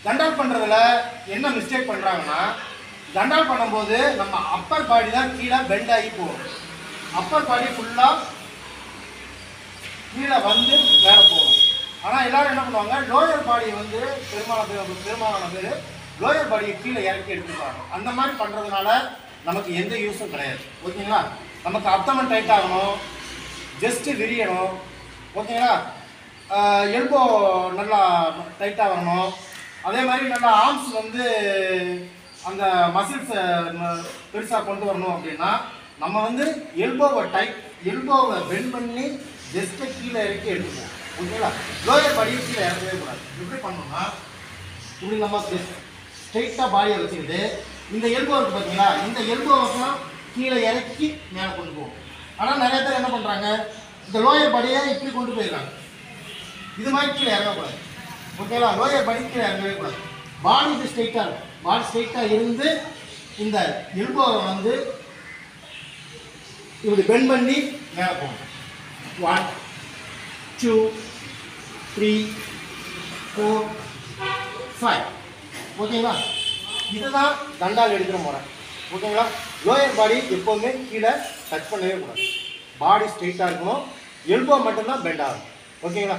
தண்டால் பண்ணுறதுல என்ன மிஸ்டேக் பண்ணுறாங்கன்னா, தண்டால் பண்ணும்போது நம்ம அப்பர் பாடி தான் கீழே பெண்ட் ஆகி போகும். அப்பர் பாடி ஃபுல்லாக கீழே வந்து மேலே போகும். ஆனால் எல்லோரும் என்ன பண்ணுவாங்க, லோயர் பாடியை வந்து பெரும்பாலான பேர் லோயர் பாடியை கீழே இறக்கி எடுத்துப்பாங்க. அந்த மாதிரி பண்ணுறதுனால நமக்கு எந்த யூஸும் கிடையாது. ஓகேங்களா? நமக்கு அப்டமன் டைட் ஆகணும், ஜஸ்ட்டு விரியணும். ஓகேங்களா? எல்போ நல்லா டைட்டாக வரணும். அதே மாதிரி நல்லா ஆர்ம்ஸ் வந்து அந்த மசில்ஸை பெருசாக கொண்டு வரணும். அப்படின்னா நம்ம வந்து எல்போவை பெண்ட் பண்ணி ஜஸ்ட்டை கீழே இறக்கி எடுத்துப்போம். ஓகேங்களா? லோயர் பாடியை கீழே இறக்கவே கூடாது. எப்படி பண்ணோம்னா, இப்படி நம்ம ஸ்ட்ரெயிட்டாக பாடியை வச்சுக்கிட்டு இந்த எல்போ இருக்குது பார்த்தீங்களா, இந்த எல்போவெல்லாம் கீழே இறக்கி மேலே கொண்டு போவோம். ஆனால் நிறைய பேர் என்ன பண்ணுறாங்க, இந்த லோயர் பாடியை இப்படி கொண்டு போயிருக்காங்க. இது மாதிரி கீழே இறங்கக்கூடாது. ஓகேங்களா? லோயர் பாடி கீழே இறங்கவே கூடாது. பாடி இது ஸ்ட்ரெயிட்டாக இருக்கும். பாடி ஸ்ட்ரெயிட்டாக இருந்து இந்த எல்போவை வந்து இப்படி பெண்ட் பண்ணி மேலே போகணும். 1 2 3 4 5. ஓகேங்களா? இதுதான் தண்டால் எடுக்கிற முறை. ஓகேங்களா? லோயர் பாடி எப்போவுமே கீழே டச் பண்ணவே கூடாது. பாடி ஸ்ட்ரெயிட்டாக இருக்கணும். எல்போ மட்டும்தான் பெண்ட் ஆகும். ஓகேங்களா?